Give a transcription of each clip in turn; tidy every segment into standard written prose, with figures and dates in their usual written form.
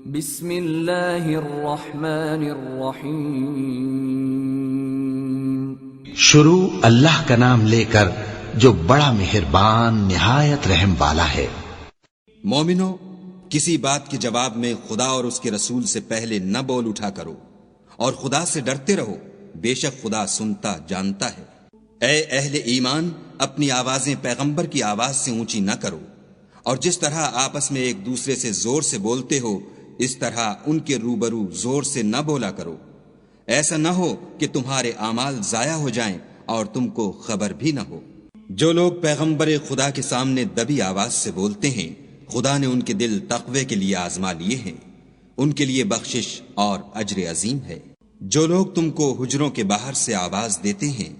بسم اللہ الرحمن الرحیم شروع اللہ کا نام لے کر جو بڑا مہربان نہایت رحم والا ہے۔ مومنو، کسی بات کے جواب میں خدا اور اس کے رسول سے پہلے نہ بول اٹھا کرو، اور خدا سے ڈرتے رہو، بے شک خدا سنتا جانتا ہے۔ اے اہل ایمان، اپنی آوازیں پیغمبر کی آواز سے اونچی نہ کرو، اور جس طرح آپس میں ایک دوسرے سے زور سے بولتے ہو اس طرح ان کے روبرو زور سے نہ بولا کرو، ایسا نہ ہو کہ تمہارے اعمال ضائع ہو جائیں اور تم کو خبر بھی نہ ہو۔ جو لوگ پیغمبر خدا کے سامنے دبی آواز سے بولتے ہیں، خدا نے ان کے دل تقوی کے لیے آزما لیے ہیں، ان کے لیے بخشش اور اجر عظیم ہے۔ جو لوگ تم کو حجروں کے باہر سے آواز دیتے ہیں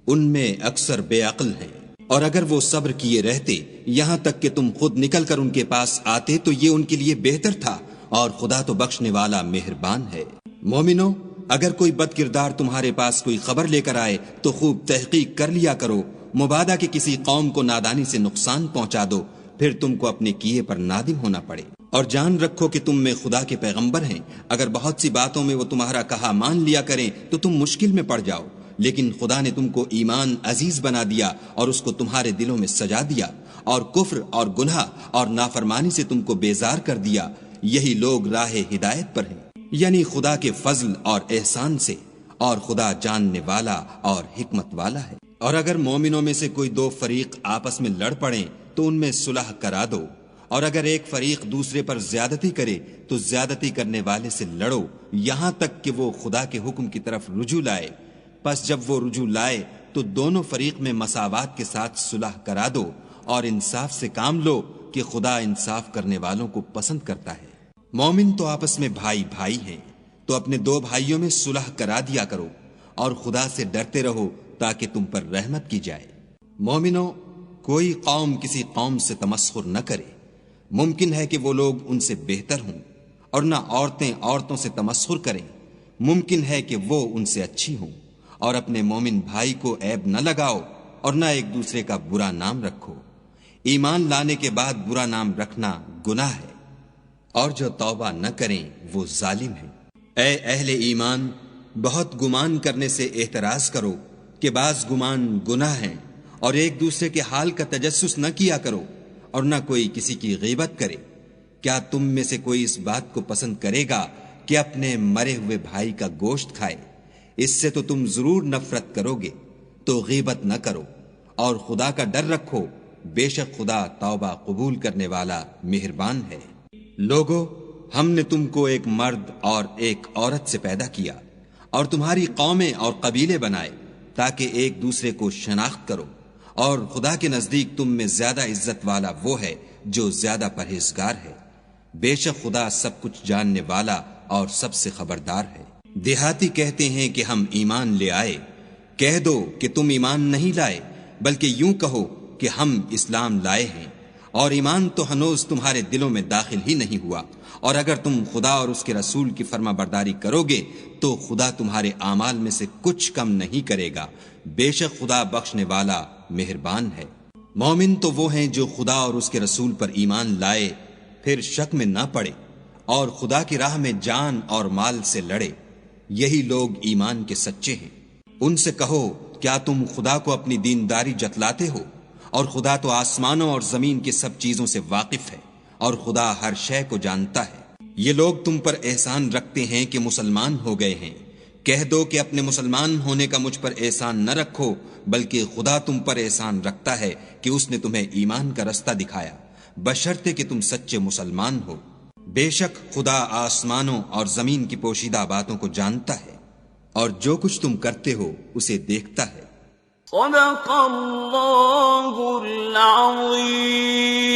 ان میں اکثر بے عقل ہیں، اور اگر وہ صبر کیے رہتے یہاں تک کہ تم خود نکل کر ان کے پاس آتے تو یہ ان کے لیے بہتر تھا، اور خدا تو بخشنے والا مہربان ہے۔ مومنو، اگر کوئی بد کردار تمہارے پاس کوئی خبر لے کر آئے تو خوب تحقیق کر لیا کرو، مبادا کہ کسی قوم کو نادانی سے نقصان پہنچا دو، پھر تم کو اپنے کیے پر نادم ہونا پڑے۔ اور جان رکھو کہ تم میں خدا کے پیغمبر ہیں، اگر بہت سی باتوں میں وہ تمہارا کہا مان لیا کریں تو تم مشکل میں پڑ جاؤ، لیکن خدا نے تم کو ایمان عزیز بنا دیا اور اس کو تمہارے دلوں میں سجا دیا، اور کفر اور گناہ اور نافرمانی سے تم کو بیزار کر دیا۔ یہی لوگ راہ ہدایت پر ہیں، یعنی خدا کے فضل اور احسان سے، اور خدا جاننے والا اور حکمت والا ہے۔ اور اگر مومنوں میں سے کوئی دو فریق آپس میں لڑ پڑیں تو ان میں صلح کرا دو، اور اگر ایک فریق دوسرے پر زیادتی کرے تو زیادتی کرنے والے سے لڑو، یہاں تک کہ وہ خدا کے حکم کی طرف رجوع لائے۔ پس جب وہ رجوع لائے تو دونوں فریق میں مساوات کے ساتھ صلح کرا دو، اور انصاف سے کام لو کہ خدا انصاف کرنے والوں کو پسند کرتا ہے۔ مومن تو آپس میں بھائی بھائی ہیں، تو اپنے دو بھائیوں میں صلح کرا دیا کرو، اور خدا سے ڈرتے رہو تاکہ تم پر رحمت کی جائے۔ مومنو، کوئی قوم کسی قوم سے تمسخر نہ کرے، ممکن ہے کہ وہ لوگ ان سے بہتر ہوں، اور نہ عورتیں عورتوں سے تمسخر کریں، ممکن ہے کہ وہ ان سے اچھی ہوں۔ اور اپنے مومن بھائی کو عیب نہ لگاؤ، اور نہ ایک دوسرے کا برا نام رکھو۔ ایمان لانے کے بعد برا نام رکھنا گناہ ہے، اور جو توبہ نہ کریں وہ ظالم ہیں۔ اے اہل ایمان، بہت گمان کرنے سے احتراز کرو کہ بعض گمان گناہ ہیں، اور ایک دوسرے کے حال کا تجسس نہ کیا کرو، اور نہ کوئی کسی کی غیبت کرے۔ کیا تم میں سے کوئی اس بات کو پسند کرے گا کہ اپنے مرے ہوئے بھائی کا گوشت کھائے؟ اس سے تو تم ضرور نفرت کرو گے، تو غیبت نہ کرو، اور خدا کا ڈر رکھو، بے شک خدا توبہ قبول کرنے والا مہربان ہے۔ لوگو، ہم نے تم کو ایک مرد اور ایک عورت سے پیدا کیا، اور تمہاری قومیں اور قبیلے بنائے تاکہ ایک دوسرے کو شناخت کرو، اور خدا کے نزدیک تم میں زیادہ عزت والا وہ ہے جو زیادہ پرہیزگار ہے۔ بے شک خدا سب کچھ جاننے والا اور سب سے خبردار ہے۔ دیہاتی کہتے ہیں کہ ہم ایمان لے آئے، کہہ دو کہ تم ایمان نہیں لائے، بلکہ یوں کہو کہ ہم اسلام لائے ہیں، اور ایمان تو ہنوز تمہارے دلوں میں داخل ہی نہیں ہوا۔ اور اگر تم خدا اور اس کے رسول کی فرما برداری کرو گے تو خدا تمہارے اعمال میں سے کچھ کم نہیں کرے گا، بے شک خدا بخشنے والا مہربان ہے۔ مومن تو وہ ہیں جو خدا اور اس کے رسول پر ایمان لائے، پھر شک میں نہ پڑے، اور خدا کی راہ میں جان اور مال سے لڑے، یہی لوگ ایمان کے سچے ہیں۔ ان سے کہو، کیا تم خدا کو اپنی دینداری جتلاتے ہو؟ اور خدا تو آسمانوں اور زمین کی سب چیزوں سے واقف ہے، اور خدا ہر شے کو جانتا ہے۔ یہ لوگ تم پر احسان رکھتے ہیں کہ مسلمان ہو گئے ہیں، کہہ دو کہ اپنے مسلمان ہونے کا مجھ پر احسان نہ رکھو، بلکہ خدا تم پر احسان رکھتا ہے کہ اس نے تمہیں ایمان کا رستہ دکھایا، بشرطے کہ تم سچے مسلمان ہو۔ بے شک خدا آسمانوں اور زمین کی پوشیدہ باتوں کو جانتا ہے، اور جو کچھ تم کرتے ہو اسے دیکھتا ہے۔ صدق اللہ العظیم۔